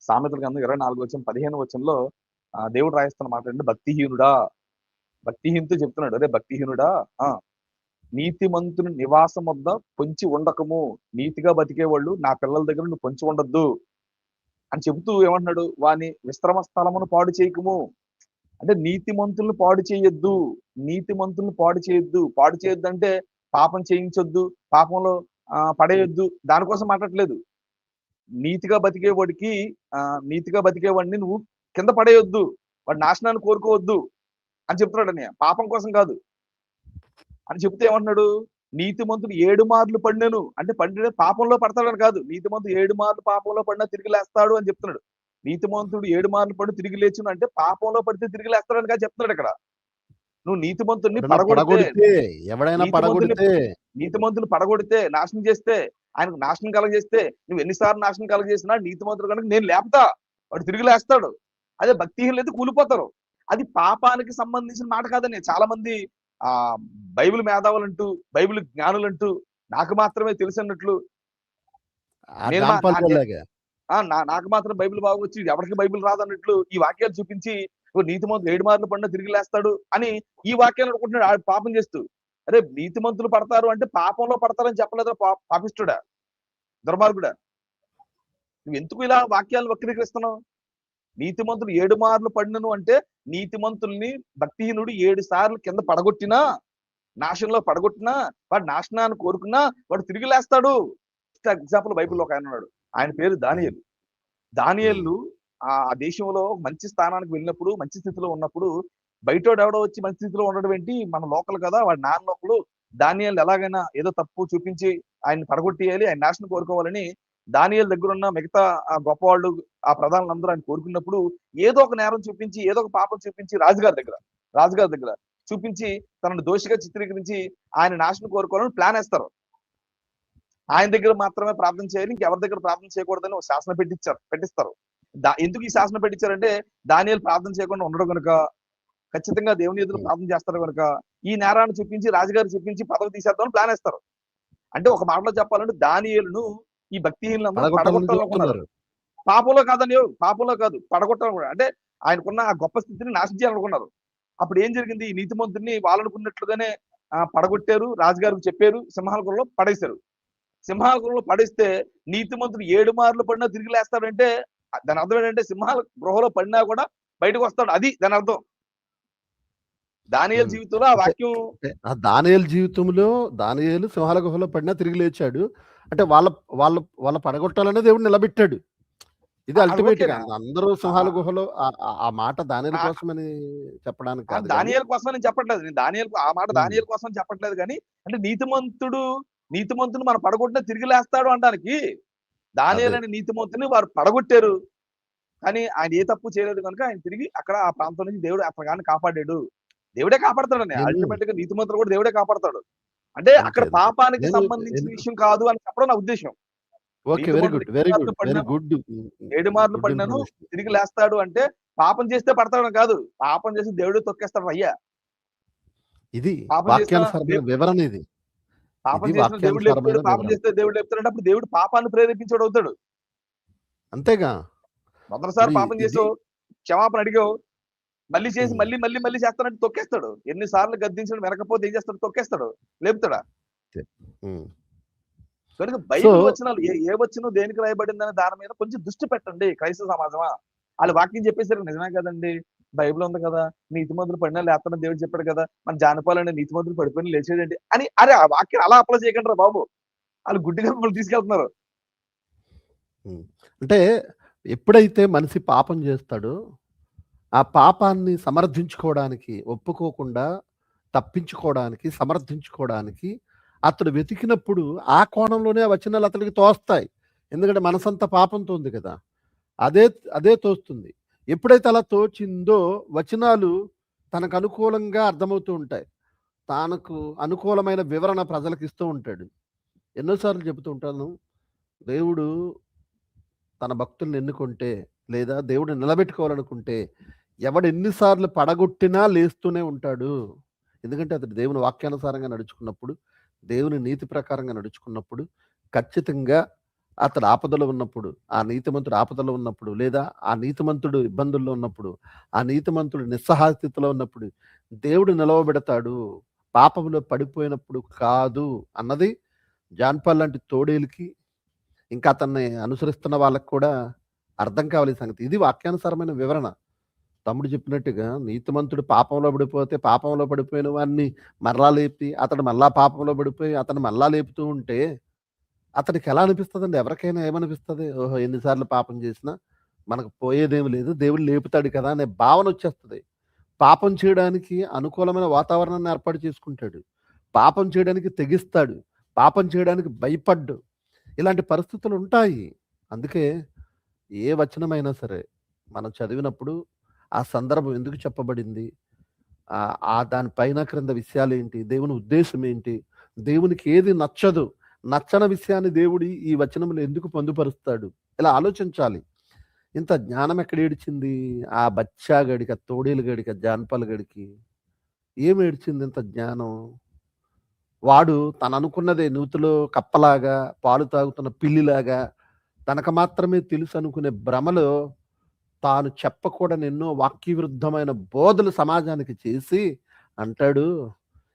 సామెతల గ్రంథం 24:15 దేవుడు రాయిస్తున్న మాట అంటే, భక్తిహీనుడా, భక్తిహీనుతో చెప్తున్నాడు, అరే భక్తిహీనుడా, ఆ నీతిమంతుని నివాసం వద్ద పొంచి ఉండకము, నీతిగా బతికేవాళ్ళు నా పిల్లల దగ్గర నువ్వు పొంచి ఉండొద్దు అని చెబుతూ ఏమంటున్నాడు, వాని విశ్రమ స్థలమును పాడు చేయకము. అంటే నీతిమంతులను పాడు చేయొద్దు, నీతిమంతులను పాడు చేయొద్దు అంటే పాపం చేయించొద్దు, పాపంలో పడేయొద్దు, దానికోసం మాట్లాడట్లేదు. నీతిగా బతికేవాడిని నువ్వు కింద పడేయొద్దు, వాడి నాశనాన్ని కోరుకోవద్దు అని చెప్తున్నాడు అన్నయ్య, పాపం కోసం కాదు అని చెప్తే ఏమంటున్నాడు, నీతిమంతుడు 7 మార్లు పడినను అంటే పండిన పాపంలో పడతాడని కాదు, నీతిమంతుడు 7 మార్లు పాపంలో పడినా తిరిగి లేస్తాడు అని చెప్తున్నాడు. నీతిమంతుడు 7 మార్లు పడి తిరిగి లేచును అంటే పాపంలో పడితే తిరిగి లేస్తాడని కాదు చెప్తున్నాడు ఇక్కడ. నువ్వు నీతిమంతుడిని నీతిమంతుని పడగొడితే నాశనం చేస్తే, ఆయనకు నాశనం కలగజేస్తే, నువ్వు ఎన్నిసార్లు నాశనం కలగజేసినా నీతిమంతుడు కనుక నేను లేపుతా, వాడు తిరిగి లేస్తాడు. అదే భక్తిహీనులు అయితే కూలిపోతారు. అది పాపానికి సంబంధించిన మాట కాదని చాలా మంది బైబిల్ మేధావులంటూ, బైబిల్ జ్ఞానులంటూ, నాకు మాత్రమే తెలుసన్నట్లు, నాకు మాత్రం బైబిల్ బాగొచ్చి ఎవరికి బైబిల్ రాదన్నట్లు ఈ వాక్యాలు చూపించి నీతిమంతులు 7 మార్లు పడినా తిరిగి లేస్తాడు అని ఈ వాక్యాలు అనుకుంటున్నాడు పాపం చేస్తూ. అరే నీతిమంతులు పడతారు అంటే పాపంలో పడతారని చెప్పలేదా పాపిస్తుడా, దుర్మార్గుడా? నువ్వు ఎందుకు ఇలా వాక్యాలను వక్రీకరిస్తున్నావు? నీతిమంతులు 7 మార్లు పడినను అంటే నీతిమంతుల్ని భక్తిహీనుడు 7 సార్లు కింద పడగొట్టినా, నాశనంలో పడగొట్టినా, వాడు నాశనాన్ని కోరుకున్నా వాడు తిరిగి లేస్తాడు. ఎగ్జాంపుల్ బైబిల్లో ఒక ఆయన ఉన్నాడు, ఆయన పేరు దానియేలు. దానియేలు ఆ దేశంలో మంచి స్థానానికి వెళ్ళినప్పుడు, మంచి స్థితిలో ఉన్నప్పుడు, బయటోడు ఎవడో వచ్చి మంచి స్థితిలో ఉండడం ఏంటి, మన లోకల్ కదా, వాడి నాన్న లోకలు, దానియేలు ఎలాగైనా ఏదో తప్పు చూపించి ఆయన పడగొట్టేయాలి, ఆయన నాశనం కోరుకోవాలని దానియేలు దగ్గర ఉన్న మిగతా ఆ గొప్పవాళ్ళు, ఆ ప్రధానులందరూ ఆయన కోరుకున్నప్పుడు ఏదో ఒక నేరం చూపించి, ఏదో ఒక పాపం చూపించి రాజుగారి దగ్గర చూపించి తనను దోషిగా చిత్రీకరించి ఆయన నాశనం కోరుకోవాలని ప్లాన్ వేస్తారు. ఆయన దగ్గర మాత్రమే ప్రార్థన చేయాలి, ఇంకెవరి దగ్గర ప్రార్థన చేయకూడదని ఒక శాసనం పెట్టిస్తారు. ఎందుకు ఈ శాసనం పెట్టించారంటే, దానియేలు ప్రార్థన చేయకుండా ఉండడం కనుక, ఖచ్చితంగా దేవుని ఎదురు ప్రార్థన చేస్తారు కనుక ఈ నేరాన్ని చూపించి రాజుగారు చూపించి పదవి తీసేద్దామని ప్లాన్ వేస్తారు. అంటే ఒక మాటలో చెప్పాలంటే దానియేలును ఈ భక్తిహీనులందరూ పడగొట్టాలనుకున్నారు. పాపంలో కాదు పడగొట్టాలనుకున్నారు. అంటే ఆయనకున్న ఆ గొప్ప స్థితిని నాశనం చేయాలనుకున్నారు. అప్పుడు ఏం జరిగింది, ఈ నీతిమంతుడిని వాళ్ళనుకున్నట్లుగానే పడగొట్టారు, రాజుగారికి చెప్పారు, సింహాలకులంలో పడేశారు. సింహాలకులంలో పడేస్తే నీతిమంతుడు 7 మార్లు పడినా తిరిగి లేస్తాడంటే దాని అర్థం ఏంటంటే సింహాల గృహలో పడినా కూడా బయటకు వస్తాడు, అది దాని అర్థం. దానియేలు జీవితంలో ఆ వాక్యం, దానియేలు జీవితంలో దానియేలు సింహాల గుహలో పడినా తిరిగి లేచాడు అంటే వాళ్ళ పడగొట్టాలనే దేవుడు నిలబెట్టాడు. ఇది అల్టిమేట్ గా అందరూ సింహాల గుహలో ఆ మాట దానియేలు కోసమని చెప్పడానికి కాదు, దానియేలు కోసమని చెప్పట్లేదు. నేను ఆ మాట దానియేలు కోసం చెప్పట్లేదు కానీ, అంటే నీతిమంతుని మనం పడగొట్టినా తిరిగి లేస్తాడు అనడానికి. దానియేలు అనే నీతిమంతుని వారు పడగొట్టారు, కానీ ఆయన ఏ తప్పు చేయలేదు కనుక ఆయన తిరిగి అక్కడ ఆ ప్రాంతం నుంచి దేవుడు అతగాన్ని కాపాడాడు. దేవుడే కాపాడతాడని, అల్టిమేట్ గా నీతిమంతులు కూడా దేవుడే కాపాడతాడు. అంటే అక్కడ పాపానికి సంబంధించిన విషయం కాదు అని చెప్పడం నా ఉద్దేశం. 7 మార్లు పడినాను తిరిగి లేస్తాడు అంటే పాపం చేస్తే పడతాడు కాదు, పాపం చేసి దేవుడు తొక్కేస్తాడు అయ్యా. ఇది వివరణ. ఇది పాపం చేసిన దేవుడు లేపుతాడు, పాపం చేస్తే దేవుడు లేపుతాడు. అప్పుడు దేవుడు పాపాన్ని ప్రేరేపించాడు అవుతాడు. అంతేగా, మొదటిసారి పాపం చేసావు, క్షమాపణ అడిగావు, మళ్ళీ చేసి మళ్ళీ చేస్తానంటే తొక్కేస్తాడు. ఎన్నిసార్లు గద్దించడం వెనకపోతే ఏం చేస్తాడు, తొక్కేస్తాడు, లేపుతాడా? కనుక బైబిల్ వచనాలు ఏ వచనం దేనికి రాయబడిందని దాని మీద కొంచెం దృష్టి పెట్టండి క్రైస్తవ సమాజమా. వాళ్ళు వాక్యం చెప్పేసరికి నిజమే కదండి, బైబిల్ ఉంది కదా, నీతిమంతులు పడినా లేస్తానని దేవుడు చెప్పాడు కదా, మన జానపాలండి నీతిమంతులు పడిపోయిన లేచేదండి అని, అరే ఆ వాక్యం అలా అప్లై చేయకండి రా బాబు, వాళ్ళు గుడ్డిగా మిమ్మల్ని తీసుకెళ్తున్నారు. అంటే ఎప్పుడైతే మనిషి పాపం చేస్తాడో ఆ పాపాన్ని సమర్థించుకోవడానికి, ఒప్పుకోకుండా తప్పించుకోవడానికి, సమర్థించుకోవడానికి అతడు వెతికినప్పుడు ఆ కోణంలోనే ఆ వచనాలు అతడికి తోస్తాయి. ఎందుకంటే మనసంతా పాపంతో ఉంది కదా, అదే తోస్తుంది. ఎప్పుడైతే అలా తోచిందో వచనాలు తనకు అనుకూలంగా అర్థమవుతూ ఉంటాయి, తనకు అనుకూలమైన వివరణ ప్రజలకు ఇస్తూ ఉంటాడు. ఎన్నోసార్లు చెబుతూ ఉంటాను, దేవుడు తన భక్తుల్ని ఎన్నుకుంటే లేదా దేవుడు నిలబెట్టుకోవాలనుకుంటే ఎవడు ఎన్నిసార్లు పడగొట్టినా లేస్తూనే ఉంటాడు. ఎందుకంటే అతడు దేవుని వాక్యానుసారంగా నడుచుకున్నప్పుడు, దేవుని నీతి ప్రకారంగా నడుచుకున్నప్పుడు ఖచ్చితంగా అతడు ఆపదలో ఉన్నప్పుడు, ఆ నీతిమంతుడు ఆపదలో ఉన్నప్పుడు, లేదా ఆ నీతిమంతుడు ఇబ్బందుల్లో ఉన్నప్పుడు, ఆ నీతిమంతుడు నిస్సహాయ స్థితిలో ఉన్నప్పుడు, దేవుడు నిలవబెడతాడు. పాపంలో పడిపోయినప్పుడు కాదు అన్నది జాన్ పాల్ లాంటి తోడేలుకి, ఇంకా అతన్ని అనుసరిస్తున్న వాళ్ళకి కూడా అర్థం కావాలి ఈ సంగతి. ఇది వాక్యానుసారమైన వివరణ. తమ్ముడు చెప్పినట్టుగా నీతిమంతుడు పాపంలో పడిపోతే, పాపంలో పడిపోయిన వాడిని మరలా లేపి, అతడు మళ్ళా పాపంలో పడిపోయి, అతన్ని మళ్ళా లేపుతూ ఉంటే, అతనికి ఎలా అనిపిస్తదండి? ఎవరికైనా ఏమనిపిస్తది? ఓహో! ఎన్ని సార్లు పాపం చేసినా మనకు పోయేదేమి లేదు. దేవుడు లేపుతాడు కదా! అనే భావనొచ్చేస్తది. పాపం చేయడానికి అనుకూలమైన వాతావరణాన్ని ఏర్పాటు చేసుకుంటాడు. పాపం చేయడానికి తెగిస్తాడు. పాపం చేయడానికి భయపడ్డు. ఇలాంటి పరిస్థితులుంటాయి. అందుకే ఏ వచనమైనా సరే మనం చదివినప్పుడు ఆ సందర్భం ఎందుకు చెప్పబడింది? ఆ దాని పైన క్రింద విషయాలేంటి? దేవుని ఉద్దేశ్యం ఏంటి? దేవునికి ఏది నచ్చదు? నచ్చని విషయాన్ని దేవుడు ఈ వచనంలో ఎందుకు పొందుపరుస్తాడు? ఇలా ఆలోచించాలి. ఇంత జ్ఞానం ఎక్కడేడిచింది? ఆ బచ్చా గడికి, ఆ తోడేలు గడికి, ఆ జానపల గడికి ఏం ఏడిచింది ఇంత జ్ఞానం? వాడు తననుకున్నదే నూతిలో కప్పలాగా, పాలు తాగుతున్న పిల్లిలాగా, తనకు మాత్రమే తెలుసనుకునే భ్రమలో తాను చెప్పకూడని ఎన్నో వాక్యవిరుద్ధమైన బోధలు సమాజానికి చేసి అంటాడు,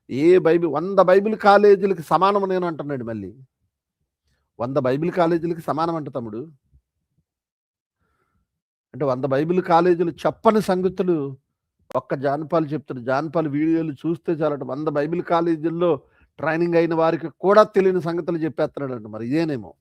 100 బైబిల్ కాలేజీలకి సమానం నేను అంటున్నాడు మళ్ళీ. 100 బైబిల్ కాలేజీలకి సమానం అంట తమ్ముడు. అంటే 100 బైబిల్ కాలేజీలు చెప్పని సంగతులు ఒక్క జానపాల్ చెప్తాడు. జానపాల్ వీడియోలు చూస్తే చాలట 100 బైబిల్ కాలేజీల్లో ట్రైనింగ్ అయిన వారికి కూడా తెలియని సంగతులు చెప్పేస్తున్నాడంట. మరి ఇదేనేమో.